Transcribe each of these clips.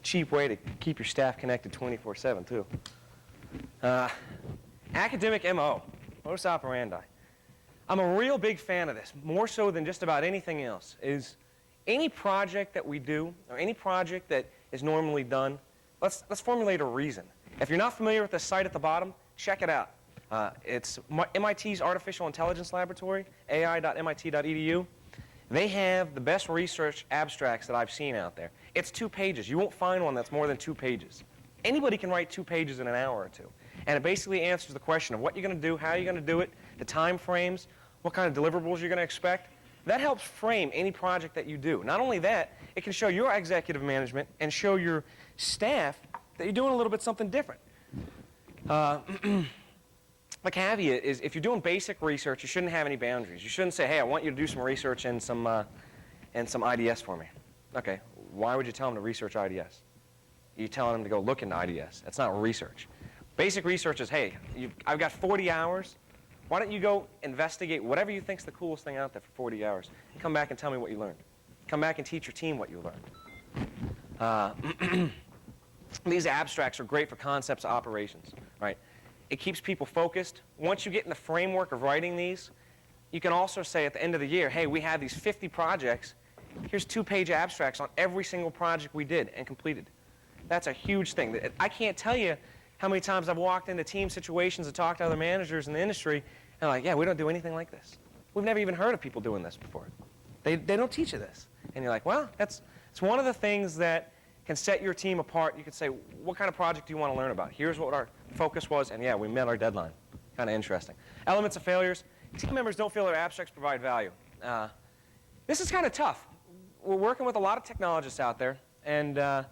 cheap way to keep your staff connected 24/7 too. Academic MO, modus operandi. I'm a real big fan of this, more so than just about anything else, is any project that we do, or any project that is normally done, let's formulate a reason. If you're not familiar with the site at the bottom, check it out. It's MIT's Artificial Intelligence Laboratory, ai.mit.edu. They have the best research abstracts that I've seen out there. It's 2 pages. You won't find one that's more than 2 pages. Anybody can write 2 pages in an hour or 2. And it basically answers the question of what you're going to do, how you're going to do it, the time frames, what kind of deliverables you're going to expect. That helps frame any project that you do. Not only that, it can show your executive management and show your staff that you're doing a little bit something different. The caveat is if you're doing basic research, you shouldn't have any boundaries. You shouldn't say, hey, I want you to do some research and some IDS for me. Okay, why would you tell them to research IDS? You're telling them to go look into IDS. That's not research. Basic research is, hey, I've got 40 hours. Why don't you go investigate whatever you think's the coolest thing out there for 40 hours and come back and tell me what you learned. Come back and teach your team what you learned. These abstracts are great for concepts of operations, right? It keeps people focused. Once you get in the framework of writing these, you can also say at the end of the year, hey, we have these 50 projects. Here's 2-page abstracts on every single project we did and completed. That's a huge thing. I can't tell you how many times I've walked into team situations and talked to other managers in the industry and like, yeah, we don't do anything like this. We've never even heard of people doing this before. They don't teach you this. And you're like, well, it's one of the things that can set your team apart. You could say, what kind of project do you want to learn about? Here's what our focus was, and yeah, we met our deadline. Kind of interesting. Elements of failures. Team members don't feel their abstracts provide value. This is kind of tough. We're working with a lot of technologists out there, and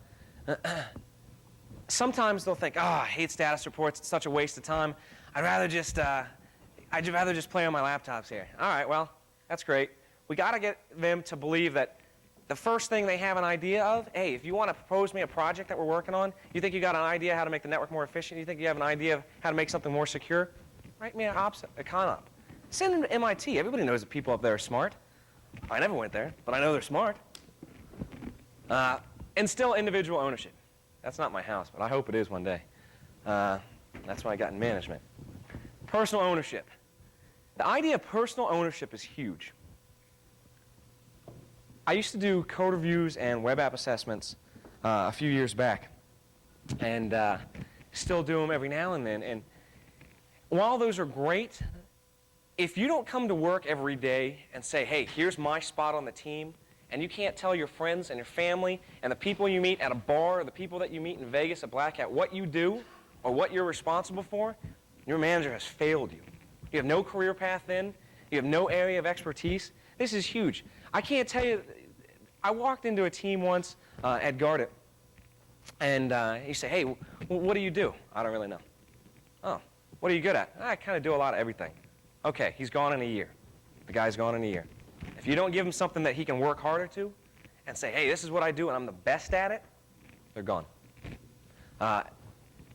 sometimes they'll think, oh, I hate status reports. It's such a waste of time. I'd rather just play on my laptops here. All right, well, that's great. We got to get them to believe that the first thing they have an idea of, hey, if you want to propose me a project that we're working on, you think you got an idea how to make the network more efficient, you think you have an idea of how to make something more secure, write me a con-op. Send them to MIT. Everybody knows that people up there are smart. I never went there, but I know they're smart. Instill individual ownership. That's not my house, but I hope it is one day. That's why I got in management. Personal ownership. The idea of personal ownership is huge. I used to do code reviews and web app assessments a few years back, and still do them every now and then. And while those are great, if you don't come to work every day and say, hey, here's my spot on the team, and you can't tell your friends and your family and the people you meet at a bar or the people that you meet in Vegas at Black Hat what you do or what you're responsible for, your manager has failed you. You have no career path then. You have no area of expertise. This is huge. I can't tell you, I walked into a team once at Guardant, and he said, hey, what do you do? I don't really know. Oh, what are you good at? I kind of do a lot of everything. Okay, he's gone in a year. The guy's gone in a year. If you don't give him something that he can work harder to and say, hey, this is what I do and I'm the best at it, they're gone.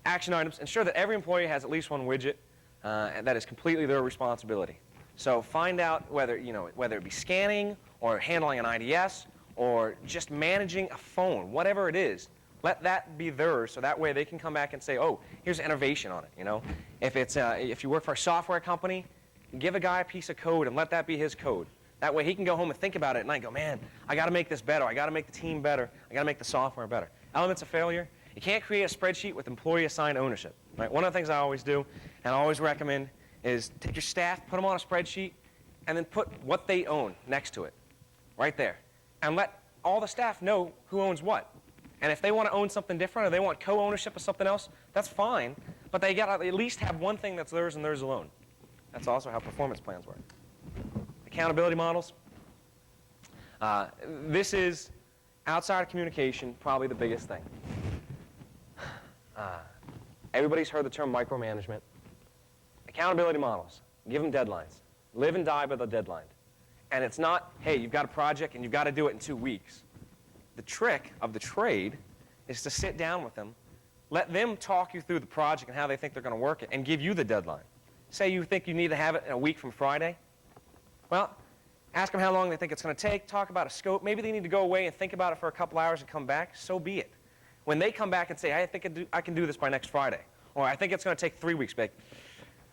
Action items. Ensure that every employee has at least one widget and that is completely their responsibility. So find out whether it be scanning or handling an IDS or just managing a phone, whatever it is. Let that be theirs, so that way they can come back and say, oh, here's innovation on it. If you work for a software company, give a guy a piece of code and let that be his code. That way he can go home and think about it at night and go, man, I got to make this better. I got to make the team better. I got to make the software better. Elements of failure. You can't create a spreadsheet with employee-assigned ownership. Right? One of the things I always do and I always recommend is take your staff, put them on a spreadsheet, and then put what they own next to it, right there. And let all the staff know who owns what. And if they want to own something different or they want co-ownership of something else, that's fine. But they got to at least have one thing that's theirs and theirs alone. That's also how performance plans work. Accountability models. This is, outside of communication, probably the biggest thing. Everybody's heard the term micromanagement. Accountability models. Give them deadlines. Live and die by the deadline. And it's not, hey, you've got a project and you've got to do it in 2 weeks. The trick of the trade is to sit down with them, let them talk you through the project and how they think they're going to work it, and give you the deadline. Say you think you need to have it in a week from Friday. Well, ask them how long they think it's going to take, talk about a scope. Maybe they need to go away and think about it for a couple hours and come back. So be it. when they come back and say, hey, I think I can do this by next Friday, or I think it's going to take 3 weeks, like,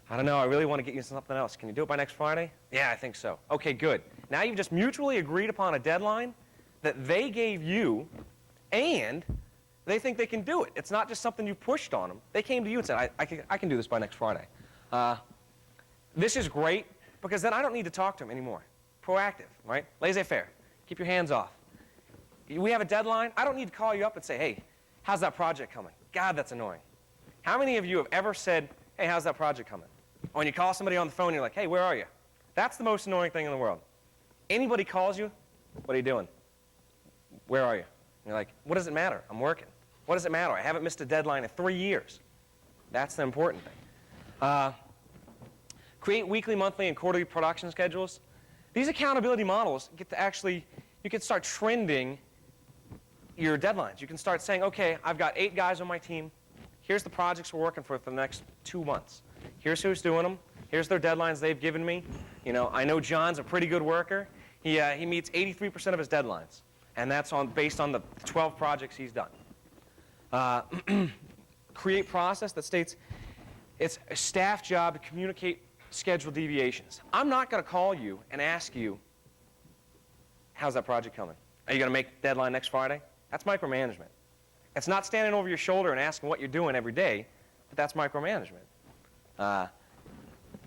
I don't know, I really want to get you something else. Can you do it by next Friday? Yeah, I think so. Okay, good. Now you've just mutually agreed upon a deadline that they gave you, and they think they can do it. It's not just something you pushed on them. They came to you and said, I can do this by next Friday. This is great because then I don't need to talk to them anymore. Proactive, right? Laissez-faire. Keep your hands off. We have a deadline. I don't need to call you up and say, hey, how's that project coming? God, that's annoying. How many of you have ever said, hey, how's that project coming? Or when you call somebody on the phone, you're like, hey, where are you? That's the most annoying thing in the world. Anybody calls you, what are you doing? Where are you? And you're like, what does it matter? I'm working. What does it matter? I haven't missed a deadline in 3 years. That's the important thing. Create weekly, monthly, and quarterly production schedules. These accountability models get to actually, you can start trending your deadlines. You can start saying, okay, I've got 8 guys on my team. Here's the projects we're working for the next 2 months. Here's who's doing them. Here's their deadlines they've given me. You know, I know John's a pretty good worker. He meets 83% of his deadlines, and that's based on the 12 projects he's done. Create process that states it's a staff job to communicate schedule deviations. I'm not going to call you and ask you, how's that project coming? Are you going to make deadline next Friday? That's micromanagement. It's not standing over your shoulder and asking what you're doing every day, but that's micromanagement.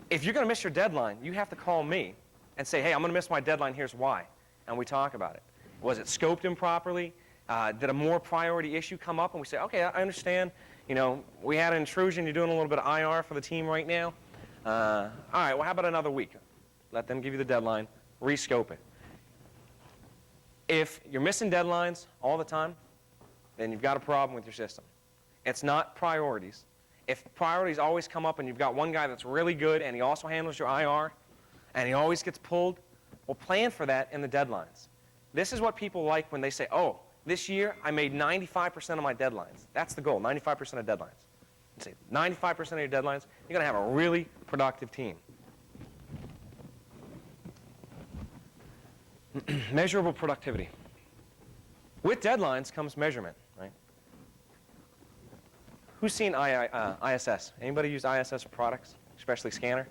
If you're going to miss your deadline, you have to call me and say, hey, I'm going to miss my deadline, here's why. And we talk about it. Was it scoped improperly? Did a more priority issue come up? And we say, okay, I understand. You know, we had an intrusion. You're doing a little bit of IR for the team right now. All right, well, how about another week? Let them give you the deadline. Rescope it. If you're missing deadlines all the time, then you've got a problem with your system. It's not priorities. If priorities always come up and you've got one guy that's really good and he also handles your IR and he always gets pulled, well, plan for that in the deadlines. This is what people like when they say, oh, this year I made 95% of my deadlines. That's the goal, 95% of deadlines. You say 95% of your deadlines, you're going to have a really productive team. Measurable productivity. With deadlines comes measurement, right? Who's seen ISS? Anybody use ISS products, especially Scanner?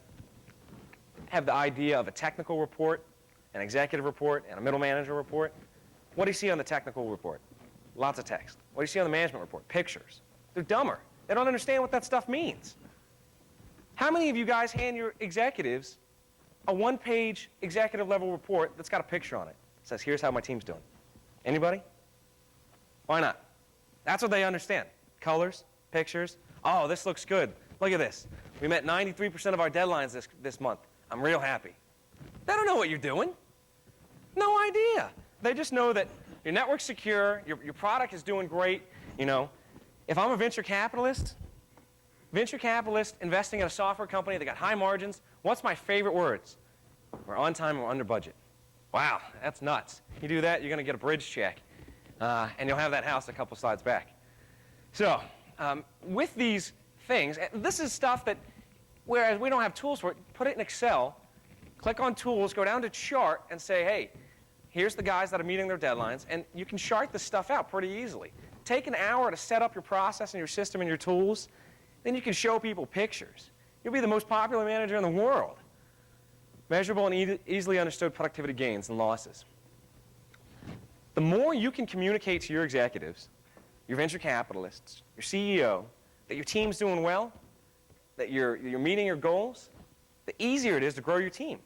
Have the idea of a technical report, an executive report, and a middle manager report. What do you see on the technical report? Lots of text. What do you see on the management report? Pictures. They're dumber. They don't understand what that stuff means. How many of you guys hand your executives a one-page executive level report that's got a picture on it? It says, here's how my team's doing. Anybody? Why not? That's what they understand. Colors, pictures. Oh, this looks good. Look at this. We met 93% of our deadlines this month. I'm real happy. They don't know what you're doing. No idea. They just know that your network's secure, your product is doing great. You know, if I'm a venture capitalist investing in a software company that got high margins, what's my favorite words? We're on time, we're under budget. Wow, that's nuts. You do that, you're going to get a bridge check. And you'll have that house a couple slides back. So, with these things, this is stuff that, whereas we don't have tools for it, put it in Excel, click on Tools, go down to Chart, and say, hey, here's the guys that are meeting their deadlines, and you can chart this stuff out pretty easily. Take an hour to set up your process and your system and your tools, then you can show people pictures. You'll be the most popular manager in the world. Measurable and easily understood productivity gains and losses. The more you can communicate to your executives, your venture capitalists, your CEO, that your team's doing well, that you're meeting your goals, the easier it is to grow your team.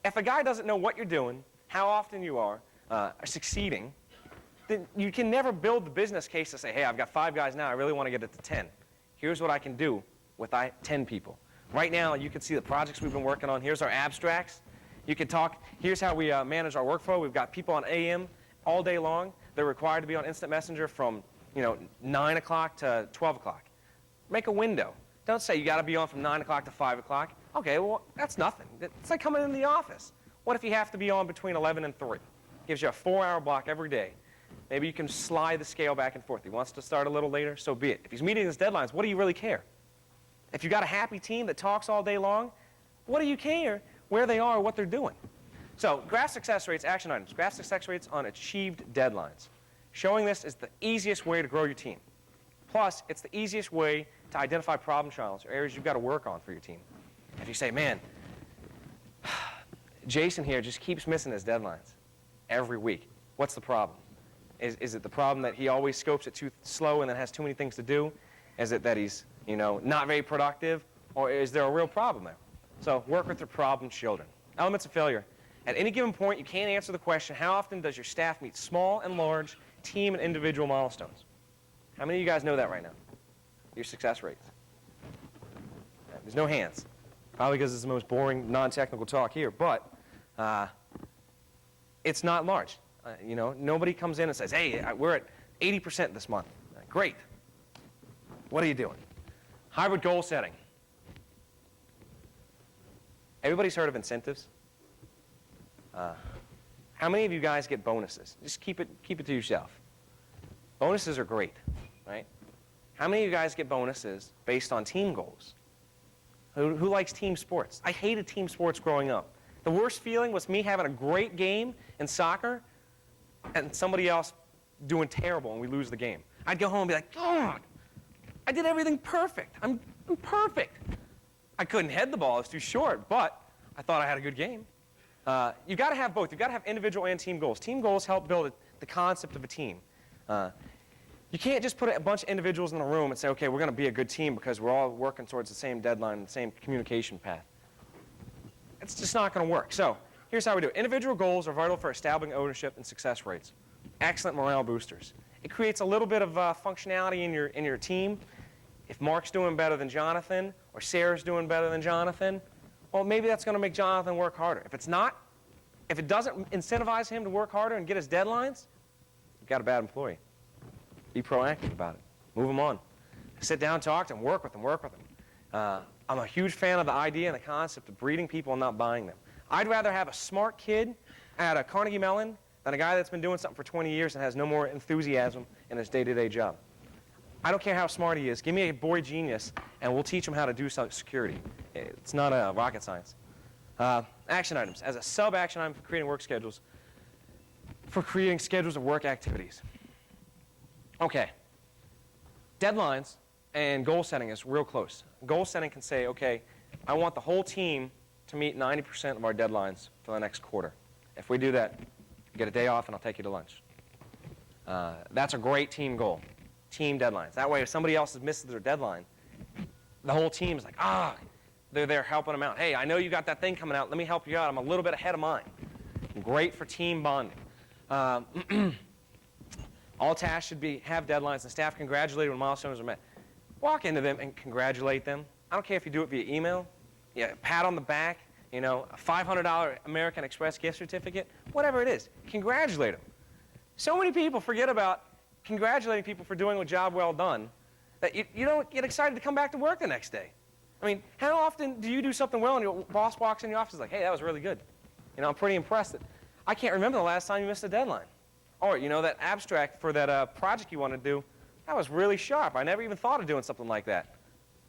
If a guy doesn't know what you're doing, how often you are succeeding, then you can never build the business case to say, hey, I've got 5 guys now, I really want to get it to 10. Here's what I can do with 10 people. Right now, you can see the projects we've been working on. Here's our abstracts. You can talk, here's how we manage our workflow. We've got people on AM all day long. They're required to be on Instant Messenger from 9 o'clock to 12 o'clock. Make a window. Don't say you got to be on from 9 o'clock to 5 o'clock. Okay, well, that's nothing. It's like coming in the office. What if you have to be on between 11 and 3? Gives you a 4-hour block every day. Maybe you can slide the scale back and forth. He wants to start a little later, so be it. If he's meeting his deadlines, what do you really care? If you've got a happy team that talks all day long, what do you care where they are or what they're doing? So graph success rates, action items. Graph success rates on achieved deadlines. Showing this is the easiest way to grow your team. Plus, it's the easiest way to identify problem channels or areas you've got to work on for your team. If you say, man, Jason here just keeps missing his deadlines every week. What's the problem? Is it the problem that he always scopes it too slow and then has too many things to do? Is it that he's, not very productive? Or is there a real problem there? So work with your problem children. Elements of failure. At any given point, you can't answer the question, how often does your staff meet small and large team and individual milestones? How many of you guys know that right now? Your success rates. There's no hands. Probably because it's the most boring, non-technical talk here, but it's not large. Nobody comes in and says, hey, we're at 80% this month. Great. What are you doing? Hybrid goal setting. Everybody's heard of incentives? How many of you guys get bonuses? Just keep it to yourself. Bonuses are great, right? How many of you guys get bonuses based on team goals? Who likes team sports? I hated team sports growing up. The worst feeling was me having a great game in soccer and somebody else doing terrible and we lose the game. I'd go home and be like, God, I did everything perfect. I'm perfect. I couldn't head the ball. It was too short, but I thought I had a good game. You've got to have both. You've got to have individual and team goals. Team goals help build the concept of a team. You can't just put a bunch of individuals in a room and say, okay, we're going to be a good team because we're all working towards the same deadline and the same communication path. It's just not going to work. So here's how we do it. Individual goals are vital for establishing ownership and success rates. Excellent morale boosters. It creates a little bit of functionality in your team. If Mark's doing better than Jonathan or Sarah's doing better than Jonathan, well, maybe that's going to make Jonathan work harder. If it's not, if it doesn't incentivize him to work harder and get his deadlines, you've got a bad employee. Be proactive about it. Move them on. Sit down, talk to them, work with them, I'm a huge fan of the idea and the concept of breeding people and not buying them. I'd rather have a smart kid at a Carnegie Mellon than a guy that's been doing something for 20 years and has no more enthusiasm in his day-to-day job. I don't care how smart he is. Give me a boy genius, and we'll teach him how to do security. It's not rocket science. Action items. As a sub-action item for creating work schedules, for creating schedules of work activities. Okay. Deadlines and goal setting is real close. Goal setting can say, okay, I want the whole team to meet 90% of our deadlines for the next quarter. If we do that, get a day off and I'll take you to lunch. That's a great team goal. Team deadlines. That way, if somebody else has missed their deadline, the whole team is like, they're there helping them out. Hey, I know you got that thing coming out. Let me help you out. I'm a little bit ahead of mine. Great for team bonding. All tasks should have deadlines, and staff congratulate when milestones are met. Walk into them and congratulate them. I don't care if you do it via email, pat on the back, a $500 American Express gift certificate, whatever it is. Congratulate them. So many people forget about congratulating people for doing a job well done that you don't get excited to come back to work the next day. I mean, how often do you do something well and your boss walks in the office and is like, hey, that was really good. I'm pretty impressed. I can't remember the last time you missed a deadline. Or, that abstract for that project you want to do, that was really sharp. I never even thought of doing something like that.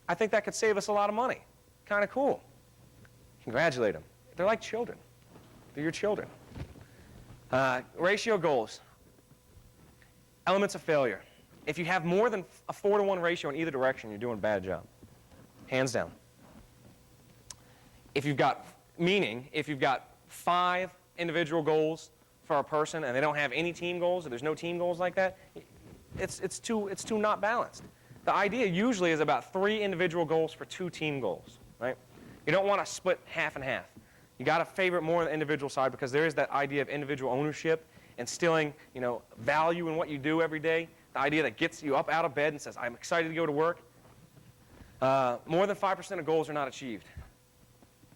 I think that could save us a lot of money. Kind of cool. Congratulate them. They're like children. They're your children. Ratio goals. Elements of failure. If you have more than a 4-to-1 ratio in either direction, you're doing a bad job. Hands down. If you've got 5 individual goals for a person and they don't have any team goals, or there's no team goals like that, it's too not balanced. The idea usually is about 3 individual goals for 2 team goals, right? You don't want to split half and half. You got to favor more on the individual side because there is that idea of individual ownership, instilling, value in what you do every day. The idea that gets you up out of bed and says, I'm excited to go to work. More than 5% of goals are not achieved.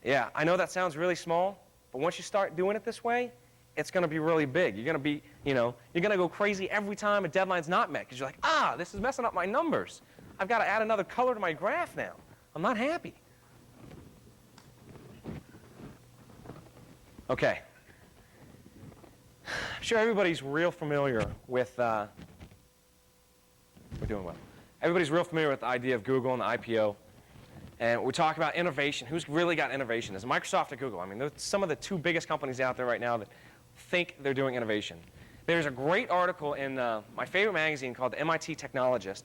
Yeah, I know that sounds really small, but once you start doing it this way, it's going to be really big. You're going to be, you're going to go crazy every time a deadline's not met because you're like, this is messing up my numbers. I've got to add another color to my graph now. I'm not happy. Okay. I'm sure everybody's real familiar with, we're doing well. Everybody's real familiar with the idea of Google and the IPO. And we talk about innovation. Who's really got innovation? Is it Microsoft or Google? I mean, they're some of the 2 biggest companies out there right now that think they're doing innovation. There's a great article in my favorite magazine called the MIT Technologist,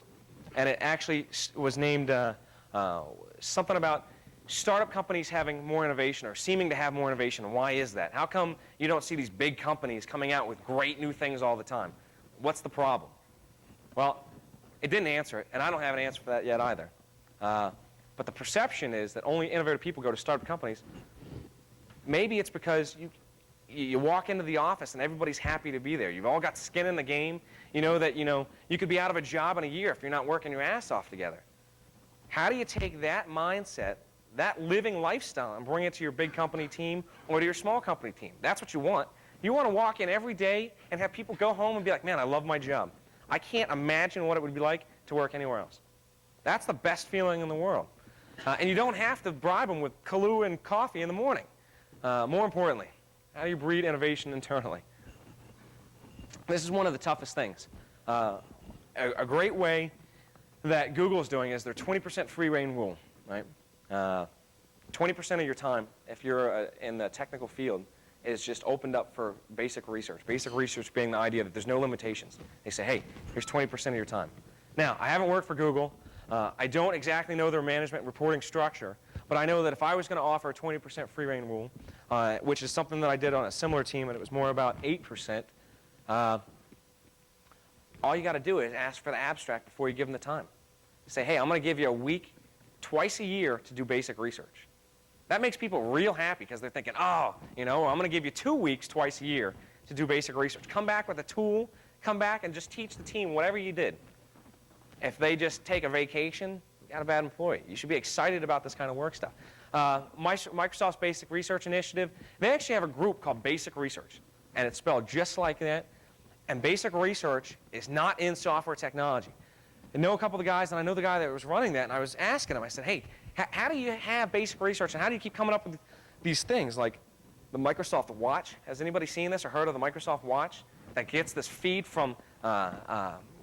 and it actually was named something about startup companies having more innovation or seeming to have more innovation. And why is that? How come you don't see these big companies coming out with great new things all the time? What's the problem? Well, it didn't answer it, and I don't have an answer for that yet either. But the perception is that only innovative people go to startup companies. Maybe it's because you walk into the office and everybody's happy to be there. You've all got skin in the game. You know that you could be out of a job in a year if you're not working your ass off together. How do you take that mindset, that living lifestyle, and bring it to your big company team or to your small company team? That's what you want. You want to walk in every day and have people go home and be like, man, I love my job. I can't imagine what it would be like to work anywhere else. That's the best feeling in the world. And you don't have to bribe them with Kahlua and coffee in the morning. More importantly, how do you breed innovation internally? This is one of the toughest things. A great way that Google is doing is their 20% free reign rule, right? 20% of your time, if you're in the technical field, is just opened up for basic research. Basic research being the idea that there's no limitations. They say, hey, here's 20% of your time. Now, I haven't worked for Google. I don't exactly know their management reporting structure, but I know that if I was going to offer a 20% free reign rule, which is something that I did on a similar team, and it was more about 8%, all you got to do is ask for the abstract before you give them the time. You say, hey, I'm going to give you a week, twice a year to do basic research. That makes people real happy because they're thinking, oh, I'm going to give you 2 weeks twice a year to do basic research. Come back with a tool. Come back and just teach the team whatever you did. If they just take a vacation, you got a bad employee. You should be excited about this kind of work stuff. Microsoft's Basic Research Initiative, they actually have a group called Basic Research, and it's spelled just like that. And basic research is not in software technology. I know a couple of the guys, and I know the guy that was running that, and I was asking him, I said, hey, how do you have basic research, and how do you keep coming up with these things like the Microsoft Watch? Has anybody seen this or heard of the Microsoft Watch that gets this feed from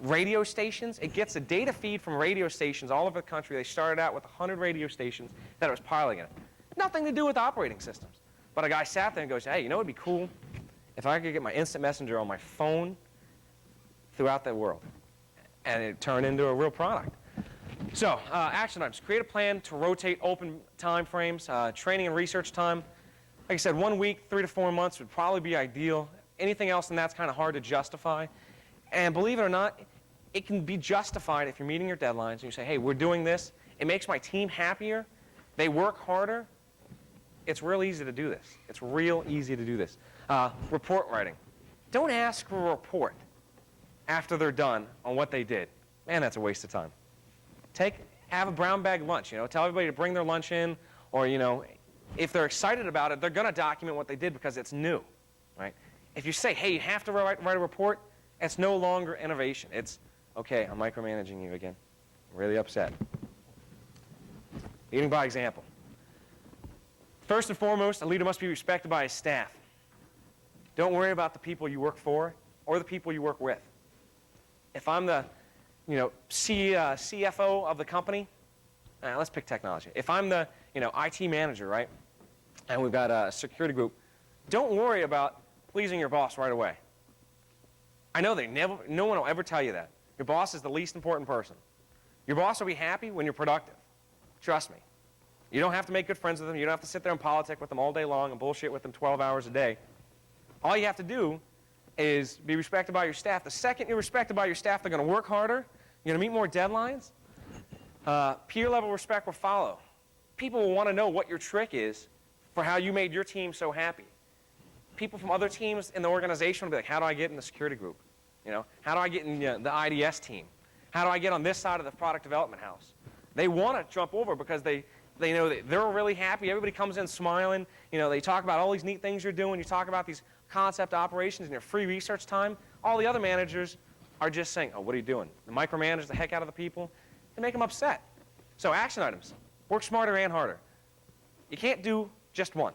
radio stations? It gets a data feed from radio stations all over the country. They started out with 100 radio stations that it was piloting it. Nothing to do with operating systems. But a guy sat there and goes, hey, you know what would be cool? If I could get my instant messenger on my phone throughout the world. And it turned into a real product. So, action items. Create a plan to rotate open time frames. Training and research time. Like I said, 1 week, 3 to 4 months would probably be ideal. Anything else than that's kind of hard to justify. And believe it or not, it can be justified if you're meeting your deadlines and you say, hey, we're doing this. It makes my team happier. They work harder. It's real easy to do this. It's real easy to do this. Report writing. Don't ask for a report after they're done on what they did. Man, that's a waste of time. Have a brown bag lunch. Tell everybody to bring their lunch in, or if they're excited about it, they're going to document what they did because it's new, right? If you say, hey, you have to write a report, it's no longer innovation. It's, okay, I'm micromanaging you again. I'm really upset. Leading by example. First and foremost, a leader must be respected by his staff. Don't worry about the people you work for or the people you work with. If I'm the CFO of the company, let's pick technology. If I'm the IT manager, right, and we've got a security group, don't worry about pleasing your boss right away. I know no one will ever tell you that. Your boss is the least important person. Your boss will be happy when you're productive. Trust me. You don't have to make good friends with them. You don't have to sit there and politic with them all day long and bullshit with them 12 hours a day. All you have to do is be respected by your staff. The second you're respected by your staff, they're going to work harder. You're going to meet more deadlines. Peer level respect will follow. People will want to know what your trick is for how you made your team so happy. People from other teams in the organization will be like, how do I get in the security group? How do I get in the IDS team? How do I get on this side of the product development house? They want to jump over because they know that they're really happy. Everybody comes in smiling. They talk about all these neat things you're doing. You talk about these concept operations in your free research time. All the other managers are just saying, oh, what are you doing? They micromanage the heck out of the people. They make them upset. So action items. Work smarter and harder. You can't do just one.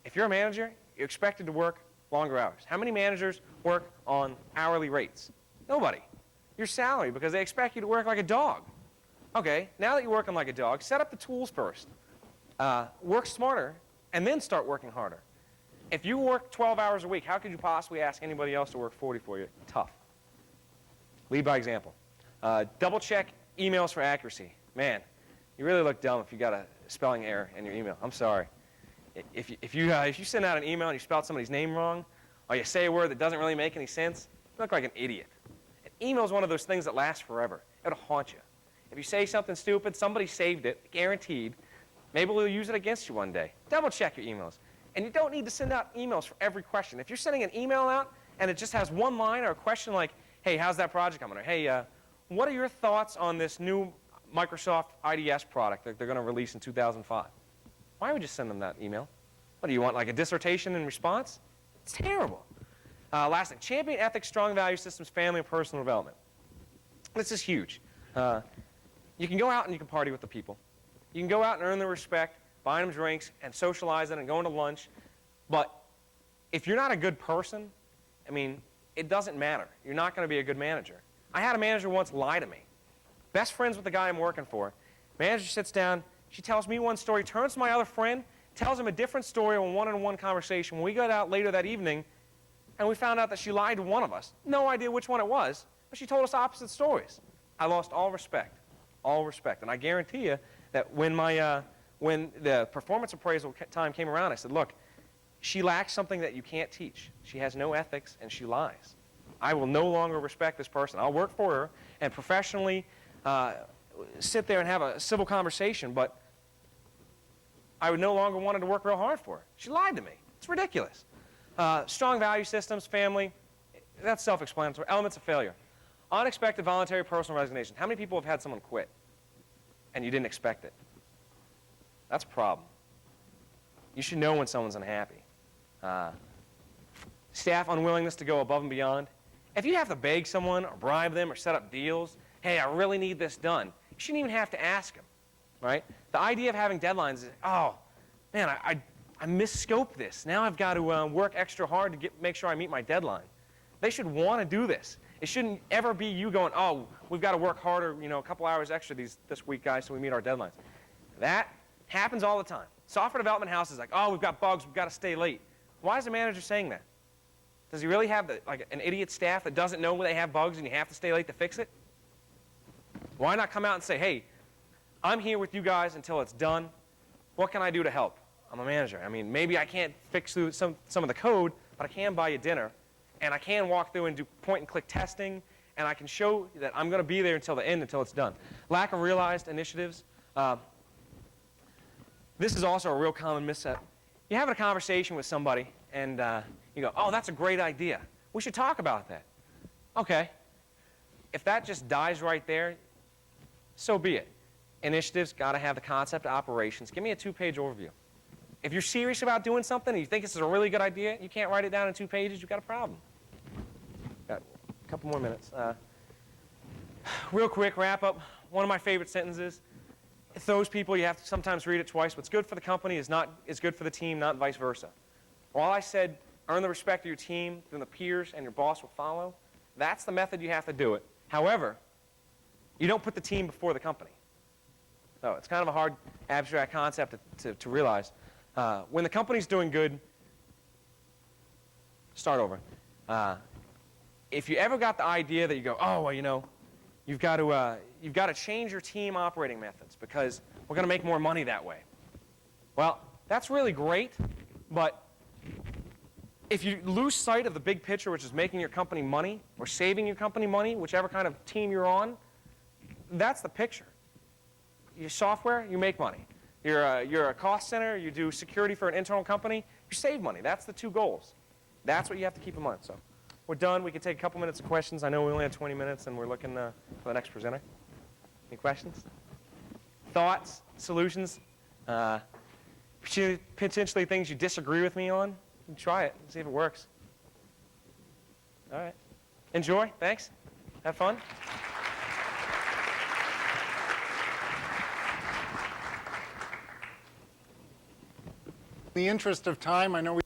If you're a manager, you're expected to work longer hours. How many managers work on hourly rates? Nobody. Your salary, because they expect you to work like a dog. Okay, now that you're working like a dog, set up the tools first. Work smarter, and then start working harder. If you work 12 hours a week, how could you possibly ask anybody else to work 40 for you? Tough. Lead by example. Double check emails for accuracy. Man, you really look dumb if you got a spelling error in your email. I'm sorry. If you send out an email and you spelled somebody's name wrong, or you say a word that doesn't really make any sense, you look like an idiot. An email is one of those things that lasts forever. It'll haunt you. If you say something stupid, somebody saved it, guaranteed. Maybe they'll use it against you one day. Double check your emails. And you don't need to send out emails for every question. If you're sending an email out and it just has one line or a question like, hey, how's that project coming? Or, hey, what are your thoughts on this new Microsoft IDS product that they're going to release in 2005? Why would you send them that email? What, do you want like a dissertation in response? It's terrible. Last thing, champion ethics, strong value systems, family, and personal development. This is huge. You can go out and you can party with the people. You can go out and earn their respect, buying them drinks, and socializing and going to lunch. But if you're not a good person, I mean, it doesn't matter. You're not going to be a good manager. I had a manager once lie to me. Best friends with the guy I'm working for. Manager sits down, she tells me one story, turns to my other friend, tells him a different story in a one-on-one conversation. When we got out later that evening, and we found out that she lied to one of us. No idea which one it was, but she told us opposite stories. I lost all respect. All respect. And I guarantee you that when the performance appraisal time came around, I said, look, she lacks something that you can't teach. She has no ethics, and she lies. I will no longer respect this person. I'll work for her and professionally sit there and have a civil conversation, but I would no longer want to work real hard for her. She lied to me. It's ridiculous. Strong value systems, family, that's self-explanatory. Elements of failure. Unexpected voluntary personal resignation. How many people have had someone quit and you didn't expect it? That's a problem. You should know when someone's unhappy. Staff unwillingness to go above and beyond. If you have to beg someone or bribe them or set up deals, hey, I really need this done, you shouldn't even have to ask them, right? The idea of having deadlines is, oh, man, I misscoped this. Now I've got to work extra hard to make sure I meet my deadline. They should want to do this. It shouldn't ever be you going, oh, we've got to work harder, you know, a couple hours extra this week, guys, so we meet our deadlines. That happens all the time. Software development house is like, oh, we've got bugs, we've got to stay late. Why is the manager saying that? Does he really have an idiot staff that doesn't know when they have bugs and you have to stay late to fix it? Why not come out and say, hey, I'm here with you guys until it's done. What can I do to help? I'm a manager. I mean, maybe I can't fix through some of the code, but I can buy you dinner. And I can walk through and do point-and-click testing, and I can show that I'm going to be there until the end, until it's done. Lack of realized initiatives. This is also a real common misstep. You're having a conversation with somebody, and you go, oh, that's a great idea. We should talk about that. Okay. If that just dies right there, so be it. Initiatives, got to have the concept of operations. Give me a 2-page overview. If you're serious about doing something and you think this is a really good idea, you can't write it down in 2 pages, you've got a problem. Got a couple more minutes. Real quick, wrap up. One of my favorite sentences. It's those people, you have to sometimes read it twice. What's good for the company is good for the team, not vice versa. While I said earn the respect of your team, then the peers and your boss will follow, that's the method you have to do it. However, you don't put the team before the company. So it's kind of a hard abstract concept to realize. When the company's doing good, start over. If you ever got the idea that you go, oh, well, you know, you've got to change your team operating methods because we're going to make more money that way. Well, that's really great, but if you lose sight of the big picture, which is making your company money or saving your company money, whichever kind of team you're on, that's the picture. Your software, you make money. You're a cost center, you do security for an internal company, you save money. That's the 2 goals. That's what you have to keep in mind. So we're done. We can take a couple minutes of questions. I know we only have 20 minutes, and we're looking for the next presenter. Any questions? Thoughts? Solutions? Potentially things you disagree with me on? You can try it and see if it works. All right. Enjoy. Thanks. Have fun. In the interest of time, I know we